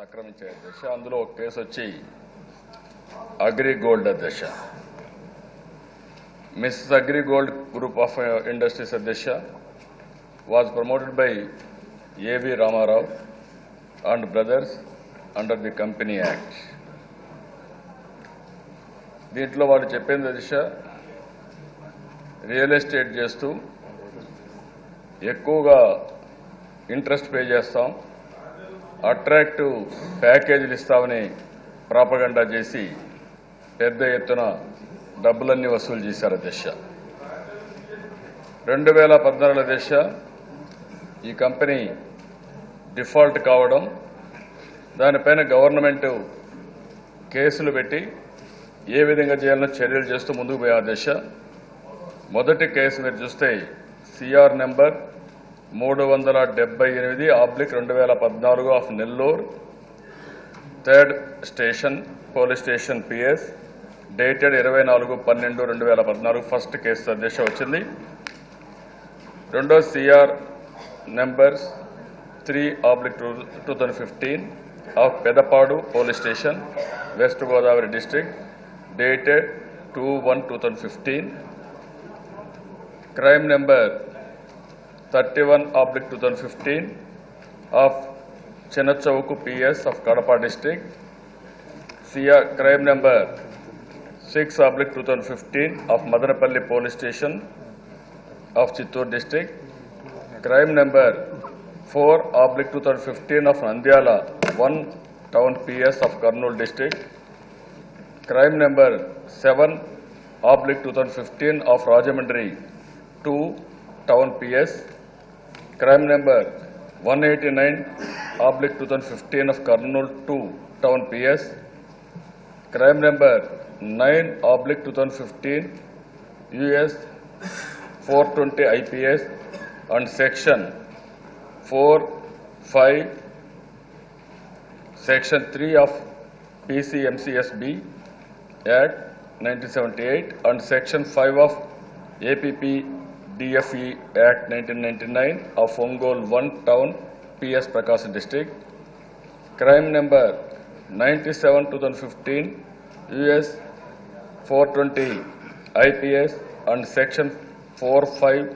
సక్రమించే దశ. అందులో ఒక కేసు వచ్చి అగ్రిగోల్డ్ దశ. Messrs AgriGold group of industries దశ was promoted by A.V. Ramarao and brothers under the Company Act. దీంట్లో వాళ్ళు చెప్పింది దిశ రియల్ ఎస్టేట్ చేస్తూ ఎక్కువగా ఇంట్రెస్ట్ పే చేస్తాం, అట్రాక్టివ్ ప్యాకేజీలు ఇస్తామని ప్రాపగండా చేసి పెద్ద ఎత్తున డబ్బులన్నీ వసూలు చేశారు దిశ. 2014 దిశ ఈ కంపెనీ డిఫాల్ట్ కావడం, దానిపైన గవర్నమెంట్ కేసులు పెట్టి ఏ విధంగా చేయాలనో చర్యలు చేస్తూ ముందుకు పోయే దిశ. మొదటి కేసు మీరు చూస్తే CR number 378/2014 of Nellore third station police station PS dated 24/12/2014 first case దిశ వచ్చింది. రెండో CR numbers 3/2015 of Pedapadu police station west Godavari district dated 2/1/2015. Crime number 31/2015 of Chinnachowk PS of Kadapa district. CR crime number 6/2015 of Madanapalle police station of Chittoor district. Crime number 4/2015 of Nandyal 1 town PS of Kurnool district. Crime number 7/2015 of Rajahmundry 2 town PS. Crime number 189/2015 of Kurnool 2 town PS. Crime number 9/2015 US 420 IPS and section 4(5) section 3 of PCMCSB Act 1978 and section 5 of APP DFE Act 1999 of Ongole 1 town PS Prakasam district. Crime number 97/2015 US 420 IPS and section 4(5)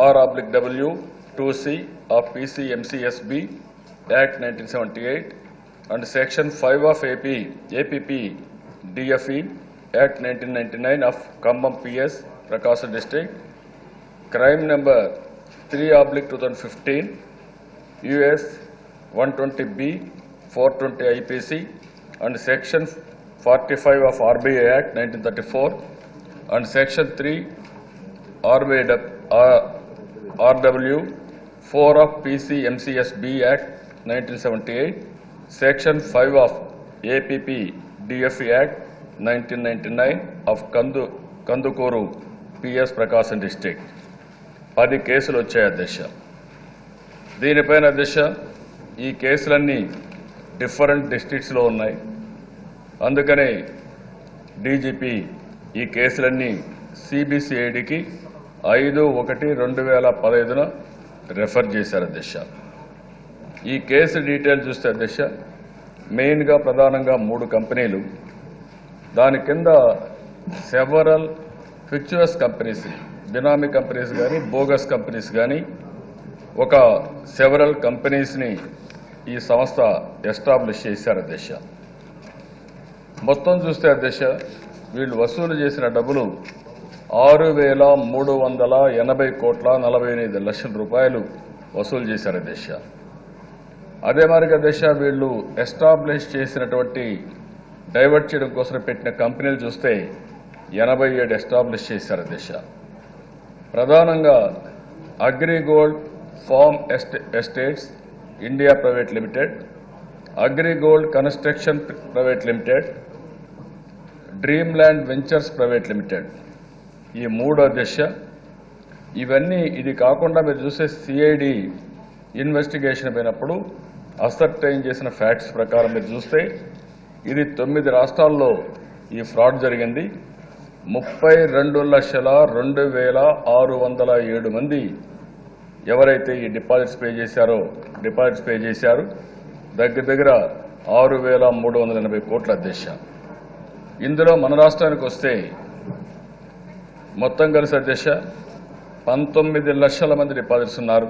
R/W 2C of PCMCSB Act 1978 and section 5 of APP DFE Act 1999 of Kambam PS Prakasam district. Crime number 3/2015 US 120B 420 IPC and section 45 of RBI Act 1934 and section 3 RW 4 of PCMCSB Act 1978, section 5 of APP DFE Act 1999 of Kandukuru PS Prakasam district. 10 కేసులు వచ్చాయి అధ్యక్ష. దీనిపైన అధ్యక్ష ఈ కేసులన్నీ different డిస్ట్రిక్ట్స్లో ఉన్నాయి. అందుకనే DGP ఈ కేసులన్నీ సిబిసిఐడికి 5/1/2015 రెఫర్ చేశారు అధ్యక్ష. ఈ కేసు డీటెయిల్ చూస్తే అధ్యక్ష మెయిన్గా ప్రధానంగా 3 కంపెనీలు, దాని కింద సెవరల్ ఫిక్చువస్ కంపెనీస్, బినామీ కంపెనీస్ కానీ బోగస్ కంపెనీస్ కానీ ఒక సెవరల్ కంపెనీస్ని ఈ సంస్థ ఎస్టాబ్లిష్ చేశారు అధ్యక్ష. మొత్తం చూస్తే అధ్యక్ష వీళ్ళు వసూలు చేసిన డబ్బులు 6,380,48 రూపాయలు వసూలు చేశారు అధ్యక్ష. అదే మరిగా అధ్యక్ష వీళ్ళు ఎస్టాబ్లిష్ చేసినటువంటి డైవర్ట్ చేయడం కోసం పెట్టిన కంపెనీలు చూస్తే 87 ఎస్టాబ్లిష్ చేశారు అధ్యక్ష. ప్రధానంగా AgriGold farm estates India private limited, AgriGold construction private limited, dream land ventures private limited, ఈ 3 అధ్యక్ష. ఇవన్నీ ఇది కాకుండా మీరు చూసే సిఐడి ఇన్వెస్టిగేషన్ అయినప్పుడు అసర్టైన్ చేసిన ఫ్యాక్ట్స్ ప్రకారం మీరు చూస్తే ఇది 9 రాష్ట్రాల్లో ఈ ఫ్రాడ్ జరిగింది. 32,02,607 మంది ఎవరైతే ఈ డిపాజిట్స్ పే చేశారో దగ్గర 6,380 కోట్ల అధ్యక్ష. ఇందులో మన రాష్ట్రానికి వస్తే మొత్తం కలిసి అధ్యక్ష 19 లక్షల మంది డిపాజిట్స్ ఉన్నారు.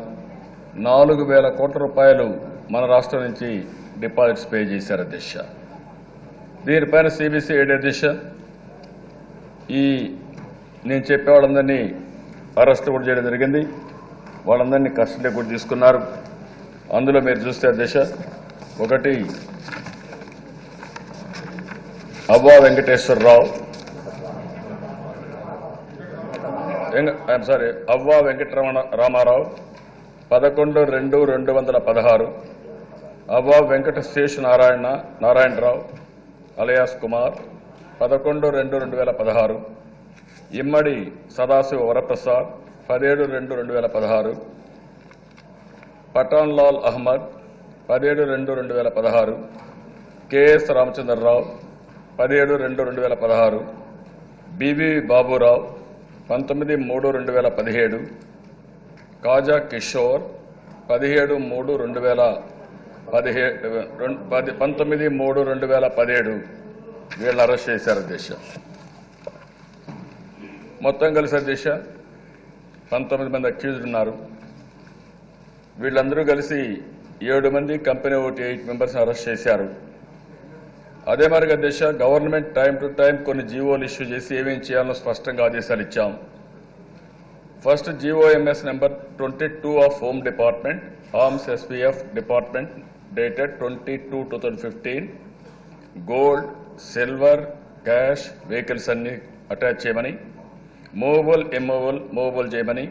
4,000 కోట్ల రూపాయలు మన రాష్ట్రం నుంచి డిపాజిట్స్ పే చేశారు అధ్యక్ష. దీనిపైన సిబిసి ఏడి అధ్యక్ష నేను చెప్పే వాళ్ళందరినీ అరెస్ట్ కూడా చేయడం జరిగింది. వాళ్ళందరినీ కస్టడీ కూడా తీసుకున్నారు. అందులో మీరు చూస్తే అధ్యక్ష ఒకటి అవ్వా వెంకటేశ్వరరావు అవ్వా రామారావు 11/2/2016, అవ్వా వెంకటశేషు నారాయణరావు అలియాస్ కుమార్ 11/2/2016, ఇమ్మడి సదాశివ వరప్రసాద్ 17/2/2016, పఠాన్ లాల్ అహ్మద్ 17/2/2016, కెఎస్ రామచంద్రరావు 17/2/2016, బివి బాబురావు 19/3/2017, కాజా కిషోర్ 19/3/2017 వీళ్ళని అరెస్ట్ చేశారు అధ్యక్ష. మొత్తం కలిసి అధ్యక్ష 19 మంది అక్యూజ్డ్ ఉన్నారు. వీళ్ళందరూ కలిసి 7 మంది, కంపెనీ ఒకటి 8 మెంబర్స్ అరెస్ట్ చేశారు. అదే మరి అధ్యక్ష గవర్నమెంట్ టైం టు టైం కొన్ని జీవోలు ఇష్యూ చేసి ఏమేం చేయాలో స్పష్టంగా ఆదేశాలు ఇచ్చాం. First GOMs number 22 of home department, arms SPF department dated 22/2015 gold, silver, cash, vehicles అన్ని అటాచ్ చేయమని, మూవబుల్ చేయమని.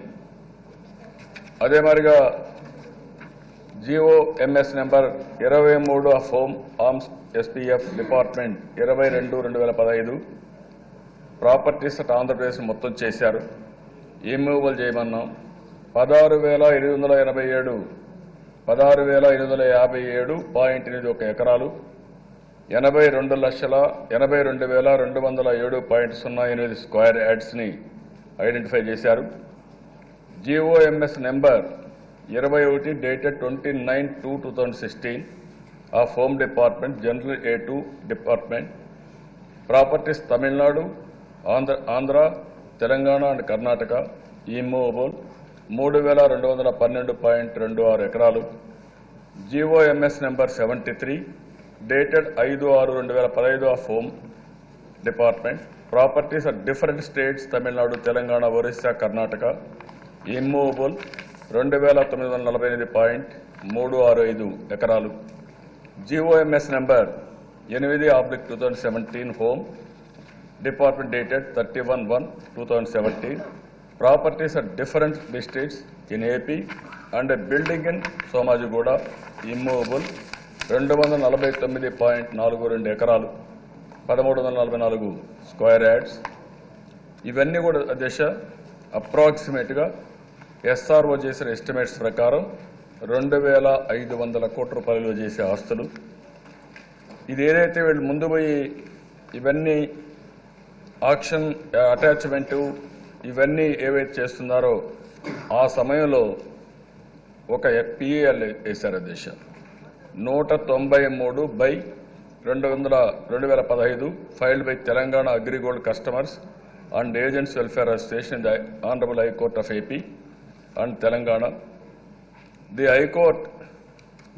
అదే మరిగా GOMs number 23 of home arms SPF department 22/2015 properties at Andhra Pradesh మొత్తం చేశారు. మూవబుల్ చేయమన్నాం. 16,857.81 ఎకరాలు, 82,82,207.08 స్క్వేర్ యార్డ్స్ని ఐడెంటిఫై చేశారు. GOMs number 21 dated 29/2/2016 of home department general A2 department properties Tamil Nadu, Andhra, Telangana and Karnataka movable 3,212.26 ఎకరాలు. GOMs number 73 dated 5/6/2015 of home department properties at different states Tamil Nadu, Telangana, Orissa, Karnataka movable 2,948.365 ఎకరాలు. GOMs number 8/2017 home department dated 31/1/2017 properties at different districts in AP and building in Somajiguda immovable 249.42 ఎకరాలు, 1,344 square yards. ఇవన్నీ కూడా అధ్యక్ష అప్రాక్సిమేట్గా SRO చేసిన estimates ప్రకారం 2,500 కోట్ల రూపాయలు చేసే ఆస్తులు. ఇది ఏదైతే వీళ్ళు ముందు పోయి ఇవన్నీ ఆక్షన్ అటాచ్మెంటు ఇవన్నీ ఏవైతే చేస్తున్నారో ఆ సమయంలో ఒక పిఏఎల్ వేశారు అధ్యక్ష 193/2015 filed by Telangana AgriGold customers and agents welfare association in the honourable high court of AP and Telangana.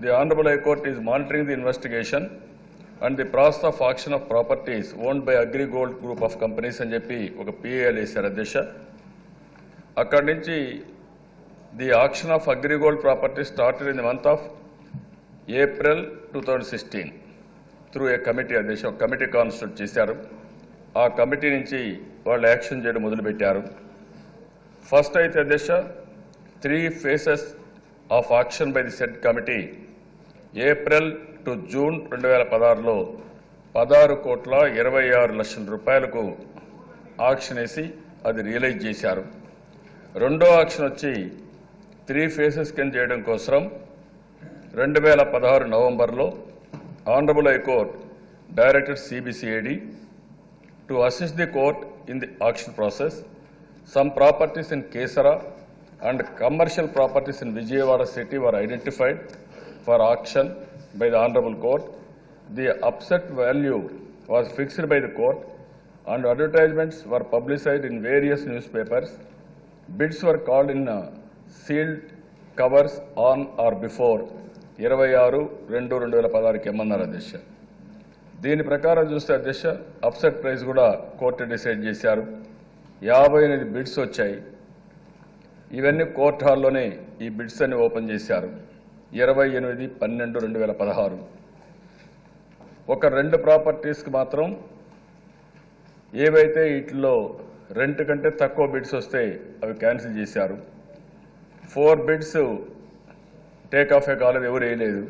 The Honorable High Court is monitoring the investigation and the process of auction of properties owned by Agrigold group of companies అని చెప్పి ఒక PAL వేశారు అధ్యక్ష. అక్కడి నుంచి the auction of Agrigold properties started in the month of April 2016 through a committee అధ్యక్ష. ఒక committee constitute చేశారు. ఆ కమిటీ నుంచి వాళ్ళు యాక్షన్ చేయడం మొదలుపెట్టారు. ఫస్ట్ అయితే అధ్యక్ష 3 phases of auction by the said committee April to June 2016లో 16,26,00,000 రూపాయలకు ఆక్షన్ వేసి అది రియలైజ్ చేశారు. రెండో ఆక్షన్ వచ్చి 3 phases కింద చేయడం కోసం 2016 నవంబర్లో honourable high court directed CBCID to assist the court in the auction process. Some properties in Keesara and commercial properties in Vijayawada city were identified for auction by the Honorable Court. The upset value was fixed by the court and advertisements were publicized in various newspapers. Bids were called in sealed covers on or before 26/2/2016 ఇమ్మన్నారు అధ్యక్ష. దీని ప్రకారం చూస్తే అధ్యక్ష upset price కూడా court decide చేశారు. 58 bids వచ్చాయి. ఇవన్నీ court హాల్లోనే ఈ బిడ్స్ అన్ని ఓపెన్ చేశారు. 28/12/2016 ఒక 2 ప్రాపర్టీస్కి మాత్రం ఏవైతే వీటిలో రెంట్ కంటే తక్కువ బిడ్స్ వస్తే అవి క్యాన్సిల్ చేశారు. 4 బిడ్స్ టేక్ ఆఫ్ కాలేదు, ఎవరు వేయలేదు.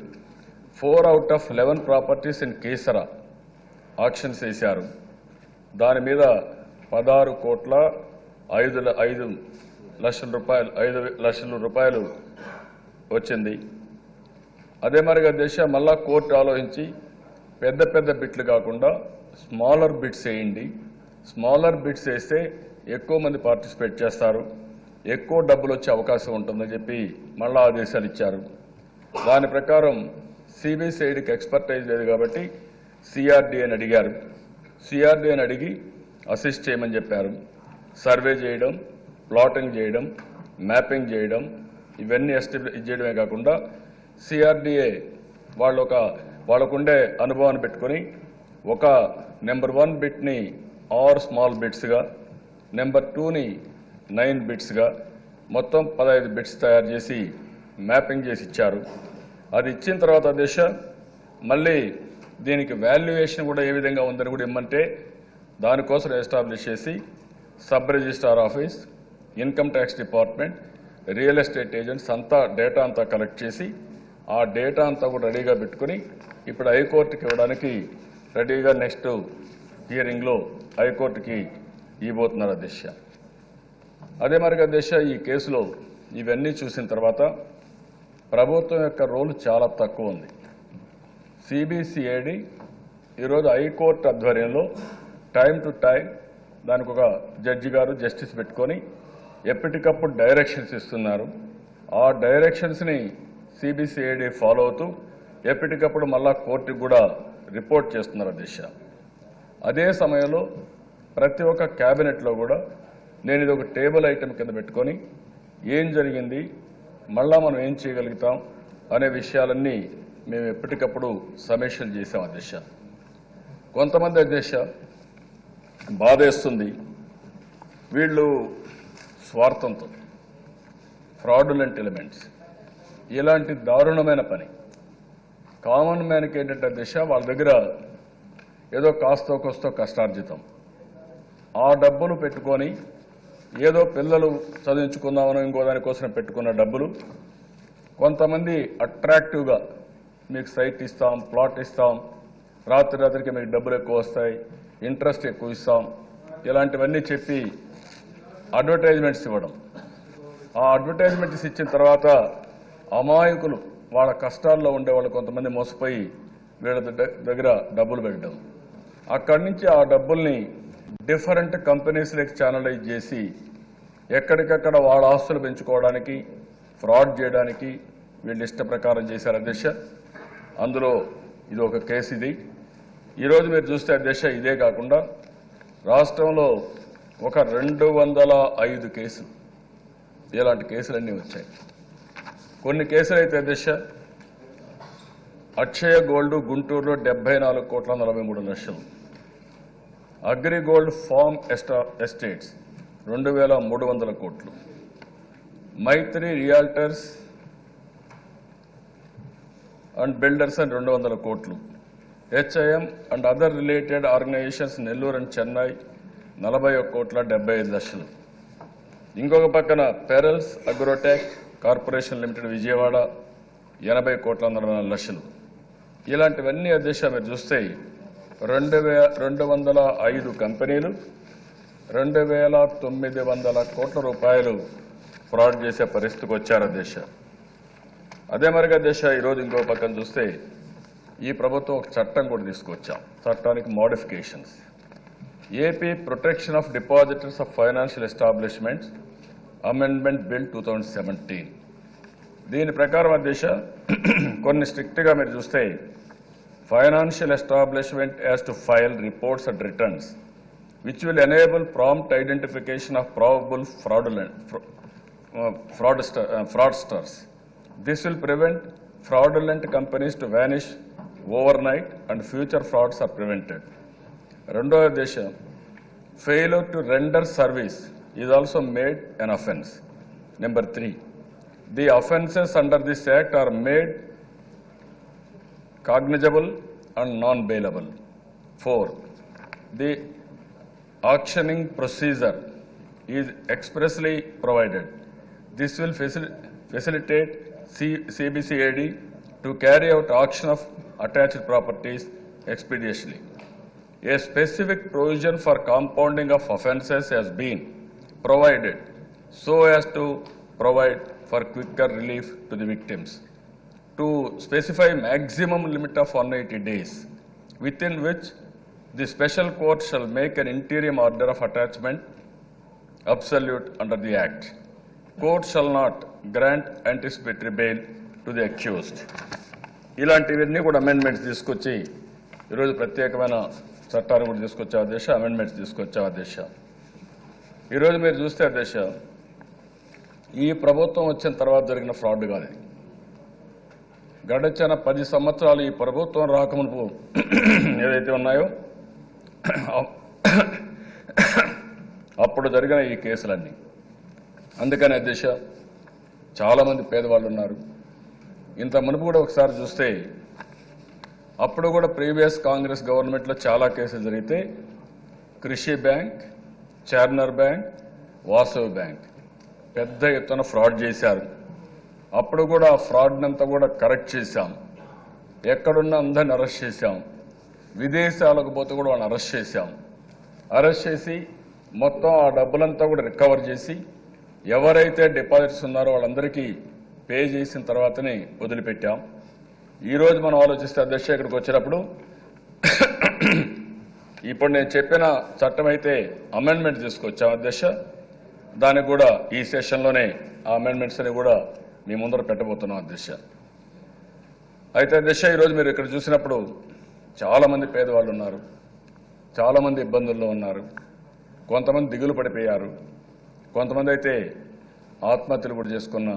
4 out of 11 properties in Keesara actions వేశారు. దాని మీద 16,05,00,000 రూపాయలు వచ్చింది. అదే మరిగా దేశ మళ్ళా కోర్టు ఆలోచించి పెద్ద పెద్ద బిట్లు కాకుండా స్మాలర్ బిట్స్ వేయండి, స్మాలర్ బిట్స్ వేస్తే ఎక్కువ మంది పార్టిసిపేట్ చేస్తారు, ఎక్కువ డబ్బులు వచ్చే అవకాశం ఉంటుందని చెప్పి మళ్ళా ఆదేశాలు ఇచ్చారు. దాని ప్రకారం సిబిసిఐడికి ఎక్స్పర్టైజ్ లేదు కాబట్టి సిఆర్డీఏని అడిగారు. సిఆర్డీఏని అడిగి అసిస్ట్ చేయమని చెప్పారు. సర్వే చేయడం, ప్లాటింగ్ చేయడం, మ్యాపింగ్ చేయడం, ఇవన్నీ ఎస్టాబ్లిష్ చేయడమే కాకుండా సిఆర్డీఏ వాళ్ళకుండే అనుభవాన్ని పెట్టుకొని ఒక నెంబర్ 1 బిట్ని 6 స్మాల్ బిట్స్గా, నెంబర్ 2ని 9 బిట్స్గా మొత్తం 15 బిట్స్ తయారు చేసి మ్యాపింగ్ చేసి ఇచ్చారు. అది ఇచ్చిన తర్వాత దేశ మళ్ళీ దీనికి వాల్యుయేషన్ కూడా ఏ విధంగా ఉందని కూడా ఇమ్మంటే దానికోసం ఎస్టాబ్లిష్ చేసి sub registrar office, income tax department, real estate agents అంతా డేటా అంతా కలెక్ట్ చేసి ఆ డేటా అంతా కూడా రెడీగా పెట్టుకుని ఇప్పుడు హైకోర్టుకి ఇవ్వడానికి రెడీగా నెక్స్ట్ హియరింగ్లో హైకోర్టుకి ఇవ్వబోతున్నారు అధ్యక్ష. అదే మరిగా అధ్యక్ష ఈ కేసులో ఇవన్నీ చూసిన తర్వాత ప్రభుత్వం యొక్క రోల్ చాలా తక్కువ ఉంది. సిబిసిఐడి ఈరోజు హైకోర్టు ఆధ్వర్యంలో టైం టు టైం దానికి ఒక జడ్జి గారు జస్టిస్ పెట్టుకొని ఎప్పటికప్పుడు డైరెక్షన్స్ ఇస్తున్నారు. ఆ డైరెక్షన్స్ని సిబిసిఐడి ఫాలో అవుతూ ఎప్పటికప్పుడు మళ్ళా కోర్టుకు కూడా రిపోర్ట్ చేస్తున్నారు అధ్యక్ష. అదే సమయంలో ప్రతి ఒక్క క్యాబినెట్లో కూడా నేను ఇది ఒక టేబుల్ ఐటెం కింద పెట్టుకొని ఏం జరిగింది, మళ్ళా మనం ఏం చేయగలుగుతాం అనే విషయాలన్నీ మేము ఎప్పటికప్పుడు సమీక్షలు చేశాం అధ్యక్ష. కొంతమంది అధ్యక్ష బాధేస్తుంది, వీళ్ళు స్వార్థంతో ఫ్రాడులెంట్ ఎలిమెంట్స్ ఇలాంటి దారుణమైన పని కామన్ మ్యాన్కి ఏంటంటే అధ్యక్ష వాళ్ళ దగ్గర ఏదో కాస్తో కోస్తో కష్టార్జితం, ఆ డబ్బులు పెట్టుకొని ఏదో పిల్లలు చదివించుకుందామనో ఇంకో దానికోసం పెట్టుకున్న డబ్బులు కొంతమంది అట్రాక్టివ్గా మీకు సైట్ ఇస్తాం, ప్లాట్ ఇస్తాం, రాత్రికి మీకు డబ్బులు ఎక్కువ వస్తాయి, ఇంట్రెస్ట్ ఎక్కువ ఇస్తాం, ఇలాంటివన్నీ చెప్పి అడ్వర్టైజ్మెంట్స్ ఇవ్వడం. ఆ అడ్వర్టైజ్మెంట్స్ ఇచ్చిన తర్వాత అమాయకులు వాళ్ళ కష్టాల్లో ఉండేవాళ్ళు కొంతమంది మోసపోయి వీళ్ళ దగ్గర డబ్బులు పెట్టడం, అక్కడి నుంచి ఆ డబ్బుల్ని డిఫరెంట్ కంపెనీస్లోకి ఛానలైజ్ చేసి ఎక్కడికక్కడ వాళ్ళ ఆస్తులు పెంచుకోవడానికి, ఫ్రాడ్ చేయడానికి వీళ్ళు ఇష్ట ప్రకారం చేశారు అధ్యక్ష. అందులో ఇది ఒక కేసు. ఇది ఈరోజు మీరు చూస్తే అధ్యక్ష ఇదే కాకుండా రాష్ట్రంలో ఒక 205 కేసులు ఇలాంటి కేసులన్నీ వచ్చాయి. కొన్ని కేసులు అయితే అధ్యక్ష అక్షయ గోల్డ్ గుంటూరులో 74,43,00,000, అగ్రి గోల్డ్ ఫార్మ్ ఎస్టేట్స్ 2,300 కోట్లు, Maitri realtors and builders and 200 కోట్లు, HIM and other related organisations Nellore and Chennai 41,75,00,000. ఇంకొక పక్కన pearls agrotech corporation limited Vijayawada 80,40,00,000. ఇలాంటివన్నీ అధ్యక్ష మీరు చూస్తే 205 కంపెనీలు 2,900 కోట్ల రూపాయలు ఫ్రాడ్ చేసే పరిస్థితికి వచ్చారు అధ్యక్ష. అదే మరిగా అధ్యక్ష ఈరోజు ఇంకో పక్కన చూస్తే ఈ ప్రభుత్వం ఒక చట్టం కూడా తీసుకొచ్చాం. చట్టానికి modifications, AP protection of depositors of financial establishments amendment bill 2017. దీని ప్రకారం అధ్యక్ష కొన్ని స్ట్రిక్ట్గా మీరు చూస్తే financial establishment has to file reports and returns which will enable prompt identification of probable fraudsters. This will prevent fraudulent companies to vanish overnight and future frauds are prevented. రెండవ దేశం, failure to render service is also made an offence. Number 3, the offences under this act are made cognizable and non-bailable. 4, the auctioning procedure is expressly provided. This will facilitate CBCAD to carry out auction of attached properties expeditiously. A specific provision for compounding of offences has been provided so as to provide for quicker relief to the victims. To specify maximum limit of 180 days within which the special court shall make an interim order of attachment absolute under the Act. Court shall not grant anticipatory bail to the accused. ఇలాంటివన్నీ కూడా amendments తీసుకొచ్చి ఈరోజు ప్రత్యేకమైన చట్టాన్ని కూడా తీసుకొచ్చే అధ్యక్ష, amendments తీసుకొచ్చే అధ్యక్ష. ఈరోజు మీరు చూస్తే అధ్యక్ష, ఈ ప్రభుత్వం వచ్చిన తర్వాత జరిగిన ఫ్రాడ్ కాదు ఇది. గడిచిన 10 సంవత్సరాలు ఈ ప్రభుత్వం రాకమునుపు ఏదైతే ఉన్నాయో అప్పుడు జరిగిన ఈ కేసులన్నీ. అందుకని అధ్యక్ష, చాలామంది పేదవాళ్ళు ఉన్నారు. ఇంత మునుపు కూడా ఒకసారి చూస్తే అప్పుడు కూడా ప్రీవియస్ కాంగ్రెస్ గవర్నమెంట్లో చాలా కేసులు జరిగితే కృషి బ్యాంక్, చార్నర్ బ్యాంక్, వాసవి బ్యాంక్ పెద్ద ఎత్తున ఫ్రాడ్ చేశారు. అప్పుడు కూడా ఆ ఫ్రాడ్నంతా కూడా కరెక్ట్ చేశాం. ఎక్కడున్న అందరిని అరెస్ట్ చేశాం. విదేశాలకు పోతే కూడా వాళ్ళని అరెస్ట్ చేశాం. అరెస్ట్ చేసి మొత్తం ఆ డబ్బులంతా కూడా రికవర్ చేసి ఎవరైతే డిపాజిట్స్ ఉన్నారో వాళ్ళందరికీ పే చేసిన తర్వాతనే వదిలిపెట్టాం. ఈరోజు మనం ఆలోచిస్తే అధ్యక్ష, ఇక్కడికి వచ్చినప్పుడు ఇప్పుడు నేను చెప్పిన చట్టం అయితే అమెండ్మెంట్ తీసుకొచ్చాం అధ్యక్ష. దానికి కూడా ఈ సెషన్లోనే ఆ అమెండ్మెంట్స్ అని కూడా మీ ముందర పెట్టబోతున్నాం అధ్యక్ష. అయితే అధ్యక్ష, ఈరోజు మీరు ఇక్కడ చూసినప్పుడు చాలామంది పేదవాళ్ళు ఉన్నారు, చాలామంది ఇబ్బందుల్లో ఉన్నారు, కొంతమంది దిగులు పడిపోయారు, కొంతమంది అయితే ఆత్మహత్యలు కూడా చేసుకున్న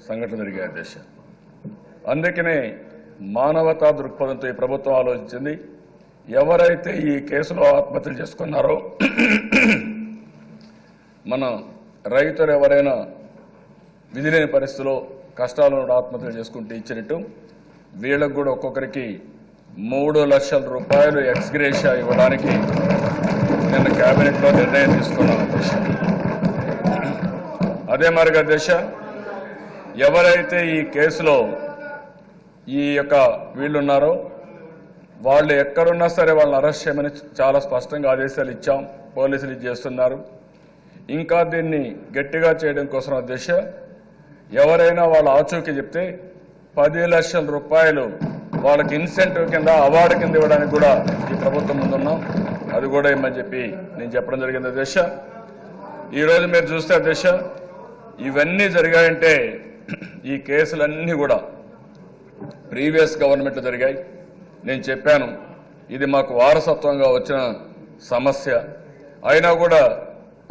సంఘటన జరిగాయి అధ్యక్ష. అందుకనే మానవతా దృక్పథంతో ఈ ప్రభుత్వం ఆలోచించింది. ఎవరైతే ఈ కేసులో ఆత్మహత్యలు చేసుకున్నారో మన రైతులు ఎవరైనా విధి లేని పరిస్థితిలో కష్టాలు ఆత్మహత్యలు చేసుకుంటే ఇచ్చినట్టు వీళ్ళకు కూడా ఒక్కొక్కరికి 3 లక్షల రూపాయలు ఎక్స్గ్రేషియా ఇవ్వడానికి నిన్న కేబినెట్లో నిర్ణయం తీసుకున్నాం అధ్యక్ష. అదే మరిగా అధ్యక్ష, ఎవరైతే ఈ కేసులో ఈ యొక్క వీళ్ళున్నారో వాళ్ళు ఎక్కడున్నా సరే వాళ్ళని అరెస్ట్ చేయమని చాలా స్పష్టంగా ఆదేశాలు ఇచ్చాం. పోలీసులు ఇది చేస్తున్నారు. ఇంకా దీన్ని గట్టిగా చేయడం కోసం అధ్యక్ష, ఎవరైనా వాళ్ళ ఆచూకీ చెప్తే 10 లక్షల రూపాయలు వాళ్ళకి ఇన్సెంటివ్ కింద, అవార్డు కింద ఇవ్వడానికి కూడా ఈ ప్రభుత్వం ముందున్నాం. అది కూడా ఇమ్మని చెప్పి నేను చెప్పడం జరిగింది అధ్యక్ష. ఈరోజు మీరు చూస్తే అధ్యక్ష, ఇవన్నీ జరిగాయంటే ఈ కేసులన్నీ కూడా ప్రీవియస్ గవర్నమెంట్లో జరిగాయి. నేను చెప్పాను ఇది మాకు వారసత్వంగా వచ్చిన సమస్య. అయినా కూడా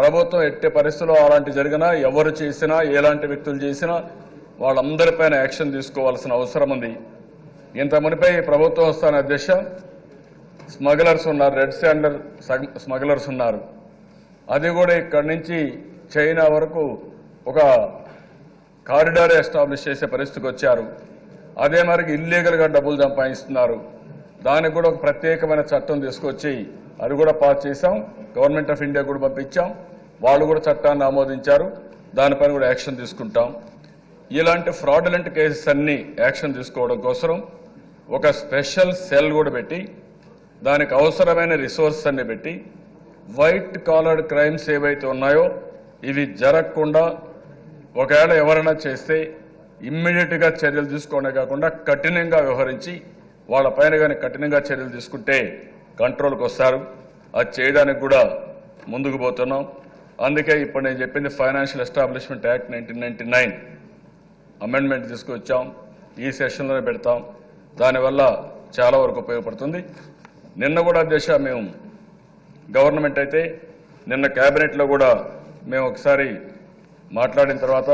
ప్రభుత్వం ఎట్టి పరిస్థితుల్లో అలాంటి జరిగినా, ఎవరు చేసినా, ఎలాంటి వ్యక్తులు చేసినా వాళ్ళందరిపైన యాక్షన్ తీసుకోవాల్సిన అవసరం ఉంది. ఇంత మునిపై ప్రభుత్వం వస్తాను అధ్యక్ష, స్మగ్లర్స్ ఉన్నారు, రెడ్ శాండర్ స్మగ్లర్స్ ఉన్నారు. అది కూడా ఇక్కడి నుంచి చైనా వరకు ఒక కారిడార్ ఎస్టాబ్లిష్ చేసే పరిస్థితికి వచ్చారు. అదే మరి ఇల్లీగల్గా డబ్బులు సంపాదిస్తున్నారు. దానికి కూడా ఒక ప్రత్యేకమైన చట్టం తీసుకొచ్చి అది కూడా పాస్ చేశాం. గవర్నమెంట్ ఆఫ్ ఇండియా కూడా పంపించాం. వాళ్ళు కూడా చట్టాన్ని ఆమోదించారు. దానిపైన కూడా యాక్షన్ తీసుకుంటాం. ఇలాంటి ఫ్రాడులెంట్ కేసెస్ అన్ని యాక్షన్ తీసుకోవడం కోసం ఒక స్పెషల్ సెల్ కూడా పెట్టి దానికి అవసరమైన రిసోర్సెస్ అన్ని పెట్టి వైట్ కాలర్డ్ క్రైమ్స్ ఏవైతే ఉన్నాయో ఇవి జరగకుండా ఒకవేళ ఎవరైనా చేస్తే ఇమ్మీడియట్గా చర్యలు తీసుకోవడమే కాకుండా కఠినంగా వ్యవహరించి వాళ్ళపైన కానీ కఠినంగా చర్యలు తీసుకుంటే కంట్రోల్కి వస్తారు. అది చేయడానికి కూడా ముందుకు పోతున్నాం. అందుకే ఇప్పుడు నేను చెప్పింది ఫైనాన్షియల్ ఎస్టాబ్లిష్మెంట్ యాక్ట్ 1999 అమెండ్మెంట్ తీసుకొచ్చాం. ఈ సెషన్లోనే పెడతాం. దానివల్ల చాలా వరకు ఉపయోగపడుతుంది. నిన్న కూడా అధ్యక్ష మేము గవర్నమెంట్ అయితే నిన్న కేబినెట్లో కూడా మేము ఒకసారి మాట్లాడిన తర్వాత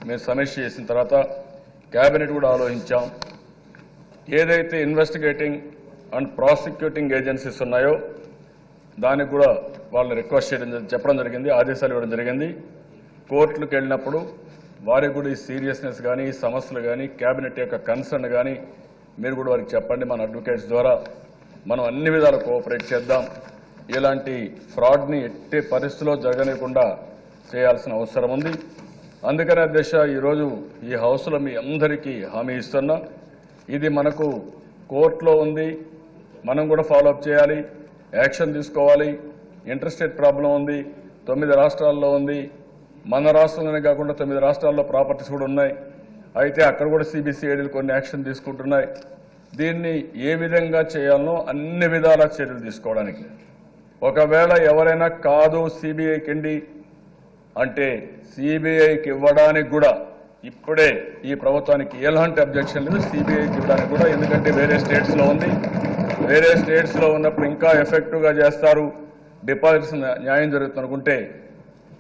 మేము సమీక్ష చేసిన తర్వాత కేబినెట్ కూడా ఆలోచించాం. ఏదైతే ఇన్వెస్టిగేటింగ్ అండ్ ప్రాసిక్యూటింగ్ ఏజెన్సీస్ ఉన్నాయో దానికి కూడా వాళ్ళని రిక్వెస్ట్ చెప్పడం జరిగింది, ఆదేశాలు ఇవ్వడం జరిగింది. కోర్టులకు వెళ్ళినప్పుడు వారికి కూడా ఈ సీరియస్నెస్ కానీ ఈ సమస్యలు కానీ కేబినెట్ యొక్క కన్సర్న్ కానీ మీరు కూడా వారికి చెప్పండి. మన అడ్వకేట్స్ ద్వారా మనం అన్ని విధాలు కోఆపరేట్ చేద్దాం. ఇలాంటి ఫ్రాడ్ని ఎట్టి పరిస్థితిలో జరగనీయకుండా చేయాల్సిన అవసరం ఉంది. అందుకనే అధ్యక్ష ఈరోజు ఈ హౌస్లో మీ అందరికీ హామీ ఇస్తున్నా, ఇది మనకు కోర్టులో ఉంది, మనం కూడా ఫాలోఅప్ చేయాలి, యాక్షన్ తీసుకోవాలి. ఇంటర్స్టేట్ ప్రాబ్లం ఉంది, 9 రాష్ట్రాల్లో ఉంది. మన రాష్ట్రంలోనే కాకుండా 9 రాష్ట్రాల్లో ప్రాపర్టీస్ కూడా ఉన్నాయి. అయితే అక్కడ కూడా సిబిసిఐడీలు కొన్ని యాక్షన్ తీసుకుంటున్నాయి. దీన్ని ఏ విధంగా చేయాలనో అన్ని విధాల చర్యలు తీసుకోవడానికి, ఒకవేళ ఎవరైనా కాదు సిబిఐకి అండి అంటే సిబిఐకి ఇవ్వడానికి కూడా ఇప్పుడే ఈ ప్రభుత్వానికి ఎలాంటి అబ్జెక్షన్ లేదు. సిబిఐకి ఇవ్వడానికి కూడా, ఎందుకంటే వేరే స్టేట్స్లో ఉంది, వేరే స్టేట్స్లో ఉన్నప్పుడు ఇంకా ఎఫెక్టివ్గా చేస్తారు, డిపాజిట్స్ న్యాయం జరుగుతుంది అనుకుంటే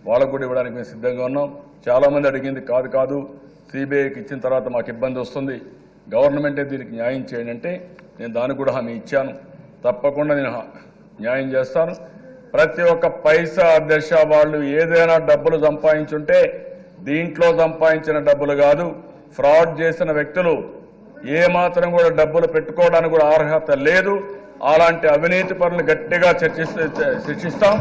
వాళ్ళకు కూడా ఇవ్వడానికి మేము సిద్ధంగా ఉన్నాం. చాలామంది అడిగింది కాదు సిబిఐకి ఇచ్చిన తర్వాత మాకు ఇబ్బంది వస్తుంది, గవర్నమెంటే దీనికి న్యాయం చేయండి అంటే నేను దానికి కూడా హామీ ఇచ్చాను. తప్పకుండా నేను న్యాయం చేస్తాను. ప్రతి ఒక్క పైసా అధ్యక్ష వాళ్ళు ఏదైనా డబ్బులు సంపాదించుంటే దీంట్లో సంపాదించిన డబ్బులు కాదు, ఫ్రాడ్ చేసిన వ్యక్తులు ఏమాత్రం కూడా డబ్బులు పెట్టుకోవడానికి కూడా అర్హత లేదు. అలాంటి అవినీతి పనులు గట్టిగా శిక్షిస్తాం.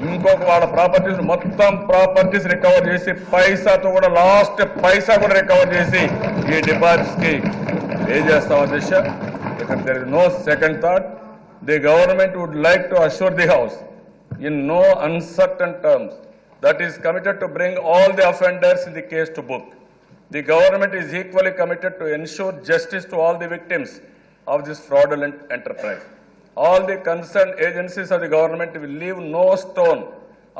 ఇంకొక వాళ్ళ ప్రాపర్టీస్ మొత్తం ప్రాపర్టీస్ రికవర్ చేసి పైసాతో కూడా లాస్ట్ పైసా కూడా రికవర్ చేసి ఈ డిపాజిట్స్ కి పే చేస్తాం అధ్యక్ష. ఇక్కడ there is no second thought. The government would like to assure the House in no uncertain terms that is committed to bring all the offenders in the case to book. The government is equally committed to ensure justice to all the victims of this fraudulent enterprise. All the concerned agencies of the government will leave no stone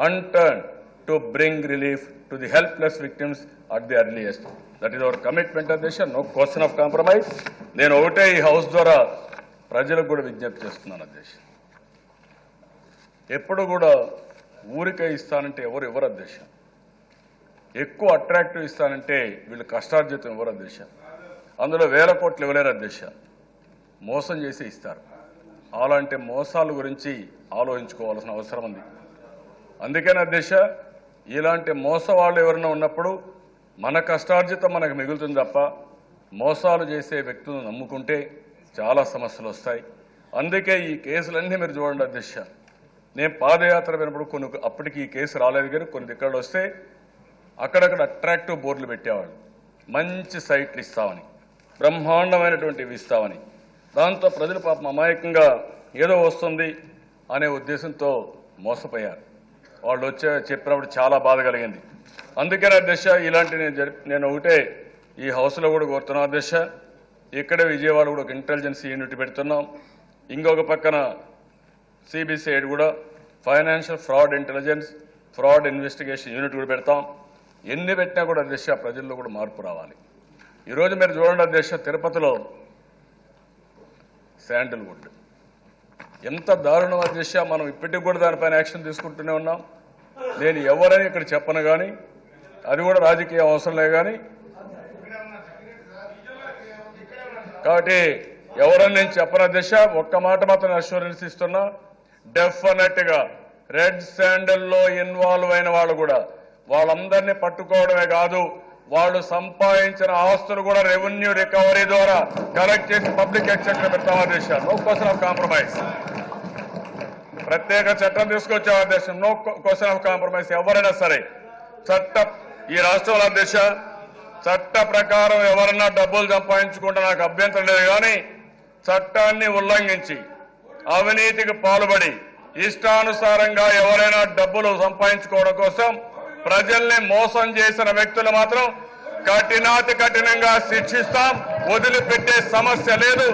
unturned to bring relief to the helpless victims at the earliest. That is our commitment, Adhyasha. No question of compromise. నేను ఒకటే ఈ house ద్వారా ప్రజలకు కూడా విజ్ఞప్తి చేస్తున్నాను అధ్యక్ష, ఎప్పుడు కూడా ఊరికే ఇస్తానంటే ఎవరు అధ్యక్ష, ఎక్కువ అట్రాక్టివ్ ఇస్తానంటే వీళ్ళు కష్టార్జితం ఎవరు అధ్యక్ష, అందులో వేల కోట్లు ఇవ్వలేరు అధ్యక్ష, మోసం చేసి ఇస్తారు. అలాంటి మోసాల గురించి ఆలోచించుకోవాల్సిన అవసరం ఉంది. అందుకని అధ్యక్ష ఇలాంటి మోసవాళ్ళు ఎవరైనా ఉన్నప్పుడు మన కష్టార్జితం మనకు మిగులుతుంది తప్ప మోసాలు చేసే వ్యక్తులను నమ్ముకుంటే చాలా సమస్యలు వస్తాయి. అందుకే ఈ కేసులన్నీ మీరు చూడండి అధ్యక్ష, నేను పాదయాత్ర వినప్పుడు అప్పటికి ఈ కేసు రాలేదు కానీ కొన్ని దిక్కలు వస్తే అక్కడక్కడ అట్రాక్టివ్ బోర్డులు పెట్టేవాళ్ళు, మంచి సైట్లు ఇస్తామని, బ్రహ్మాండమైనటువంటివి ఇస్తామని. దాంతో ప్రజలు పాపం అమాయకంగా ఏదో వస్తుంది అనే ఉద్దేశంతో మోసపోయారు. వాళ్ళు చెప్పినప్పుడు చాలా బాధ కలిగింది. అందుకనే అధ్యక్ష ఇలాంటి నేను ఒకటే ఈ హౌస్లో కూడా కోరుతున్నాం అధ్యక్ష, ఇక్కడే విజయవాడ కూడా ఒక ఇంటెలిజెన్స్ యూనిట్ పెడుతున్నాం. ఇంకొక పక్కన సిబిసిఐడి కూడా financial fraud intelligence fraud investigation unit కూడా పెడతాం. ఎన్ని పెట్టినా కూడా అధ్యక్ష ప్రజల్లో కూడా మార్పు రావాలి. ఈరోజు మీరు చూడండి అధ్యక్ష, తిరుపతిలో శాండిల్వుడ్ ఎంత దారుణం అధ్యక్ష, మనం ఇప్పటికి కూడా దానిపైన యాక్షన్ తీసుకుంటూనే ఉన్నాం. నేను ఎవరని ఇక్కడ చెప్పను కానీ, అది కూడా రాజకీయ అవసరం లే కానీ, కాబట్టి ఎవరని నేను చెప్పను అధ్యక్ష. ఒక్క మాట మాత్రం అష్యూరెన్స్ ఇస్తున్నా, డెఫినెట్ గా రెడ్ శాండల్లో ఇన్వాల్వ్ అయిన వాళ్ళు కూడా వాళ్ళందరినీ పట్టుకోవడమే కాదు, వాళ్ళు సంపాదించిన ఆస్తులు కూడా రెవెన్యూ రికవరీ ద్వారా కలెక్ట్ చేసి పబ్లిక్ ఎక్స్చేంజ్ లో పెడతాం అధ్యక్ష. No question of compromise. ప్రత్యేక చట్టం తీసుకొచ్చాం అధ్యక్ష. No question of compromise. ఎవరైనా సరే చట్టం ఈ రాష్ట్రంలో అధ్యక్ష చట్ట ప్రకారం ఎవరన్నా డబ్బులు సంపాదించుకుంటే నాకు అభ్యంతరం లేదు కానీ చట్టాన్ని ఉల్లంఘించి అవినీతికి పాల్పడి ఇష్టానుసారంగా ఎవరైనా డబ్బులు సంపాదించుకోవడం కోసం ప్రజల్ని మోసం చేసిన వ్యక్తులు మాత్రం కఠినాతి కఠినంగా శిక్షిస్తాం, వదిలిపెట్టే సమస్య లేదు.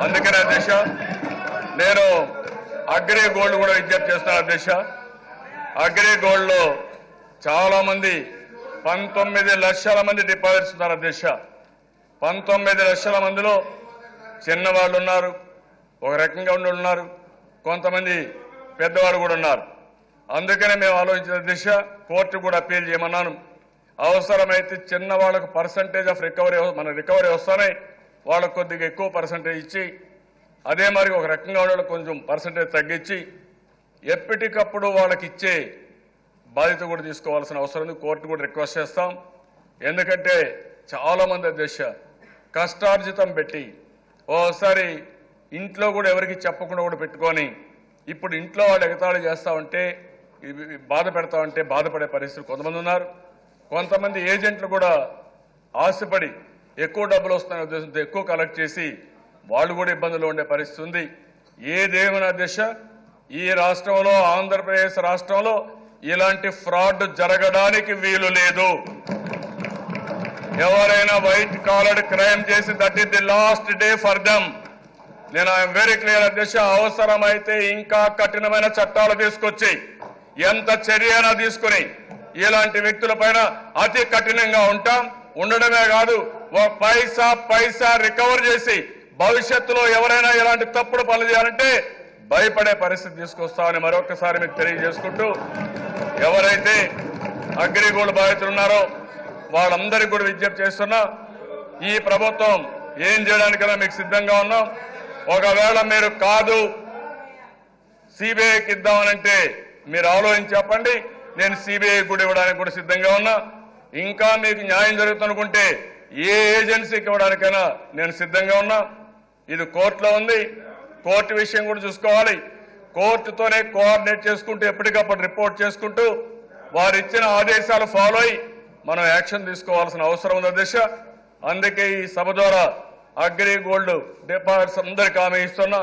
అందుకనే అధ్యక్ష నేను అగ్రి గోల్డ్ కూడా విజ్ఞప్తి చేస్తాను అధ్యక్ష. అగ్రి గోల్డ్ లో చాలా మంది 19 లక్షల మంది డిపాజిట్స్ ఉన్నారు అధ్యక్ష. 19 లక్షల మందిలో చిన్నవాళ్ళు ఉన్నారు, ఒక రకంగా ఉన్నారు, కొంతమంది పెద్దవాళ్ళు కూడా ఉన్నారు. అందుకనే మేము ఆలోచించిన దిశ కోర్టు కూడా అప్పీల్ చేయమన్నాను. అవసరమైతే చిన్న వాళ్ళకు పర్సంటేజ్ ఆఫ్ రికవరీ మన రికవరీ వస్తానే వాళ్ళకు కొద్దిగా ఎక్కువ పర్సంటేజ్ ఇచ్చి, అదే మరి ఒక రకంగా ఉన్న కొంచెం పర్సంటేజ్ తగ్గించి ఎప్పటికప్పుడు వాళ్ళకి ఇచ్చే బాధ్యత కూడా తీసుకోవాల్సిన అవసరం ఉంది. కోర్టు కూడా రిక్వెస్ట్ చేస్తాం. ఎందుకంటే చాలా మంది అధ్యక్ష కష్టార్జితం పెట్టి ఓసారి ఇంట్లో కూడా ఎవరికి చెప్పకుండా కూడా పెట్టుకొని ఇప్పుడు ఇంట్లో వాళ్ళు ఎగతాళి చేస్తా ఉంటే బాధ పెడతా ఉంటే బాధపడే పరిస్థితులు కొంతమంది ఉన్నారు. కొంతమంది ఏజెంట్లు కూడా ఆశపడి ఎక్కువ డబ్బులు వస్తున్న ఉద్దేశంతో ఎక్కువ కలెక్ట్ చేసి వాళ్ళు కూడా ఇబ్బందులు ఉండే పరిస్థితి ఉంది. ఏదేమైనా అధ్యక్ష ఈ రాష్ట్రంలో ఆంధ్రప్రదేశ్ రాష్ట్రంలో ఇలాంటి ఫ్రాడ్ జరగడానికి వీలు లేదు. ఎవరైనా వైట్ కాలర్డ్ క్రైమ్ చేసి that is the last day for them. నేను ఐఎమ్ వెరీ క్లియర్ అధ్యక్ష, అవసరమైతే ఇంకా కఠినమైన చట్టాలు తీసుకొచ్చి ఎంత చర్య అయినా తీసుకుని ఇలాంటి వ్యక్తుల పైన అతి కఠినంగా ఉండడమే కాదు ఓ పైసా రికవర్ చేసి భవిష్యత్తులో ఎవరైనా ఇలాంటి తప్పుడు పనులు చేయాలంటే భయపడే పరిస్థితి తీసుకొస్తామని మరొకసారి మీకు తెలియజేసుకుంటూ, ఎవరైతే అగ్రిగోల్డ్ బాధితులు ఉన్నారో వాళ్ళందరికీ కూడా విజ్ఞప్తి చేస్తున్నా, ఈ ప్రభుత్వం ఏం చేయడానికైనా మీకు సిద్ధంగా ఉన్నాం. ఒకవేళ మీరు కాదు సిబిఐకి ఇద్దామనంటే మీరు ఆలోచించి చెప్పండి, నేను సిబిఐ కూడా ఇవ్వడానికి కూడా సిద్ధంగా ఉన్నా. ఇంకా మీకు న్యాయం జరుగుతుందనుకుంటే ఏ ఏజెన్సీకి ఇవ్వడానికైనా నేను సిద్ధంగా ఉన్నా. ఇది కోర్టులో ఉంది, కోర్టు విషయం కూడా చూసుకోవాలి. కోర్టుతోనే కోఆర్డినేట్ చేసుకుంటూ ఎప్పటికప్పుడు రిపోర్ట్ చేసుకుంటూ వారు ఇచ్చిన ఆదేశాలు ఫాలో అయ్యి మనం యాక్షన్ తీసుకోవాల్సిన అవసరం ఉంది దిశ. అందుకే ఈ సభ ద్వారా అగ్రిగోల్డ్ డిపాజిట్స్ అందరికీ హామీ ఇస్తున్నా,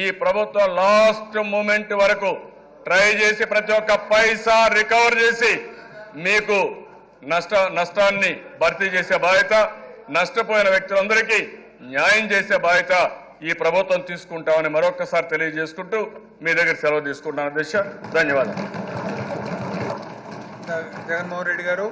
ఈ ప్రభుత్వం లాస్ట్ మూమెంట్ వరకు ట్రై చేసి ప్రతి ఒక్క పైసా రికవర్ చేసి మీకు నష్టాన్ని భర్తీ చేసే బాధ్యత, నష్టపోయిన వ్యక్తులందరికీ న్యాయం చేసే బాధ్యత ఈ ప్రభుత్వం తీసుకుంటామని మరొకసారి తెలియజేసుకుంటూ మీ దగ్గర సెలవు తీసుకుంటున్నాను అధ్యక్ష. ధన్యవాదాలు. జగన్మోహన్ రెడ్డి గారు.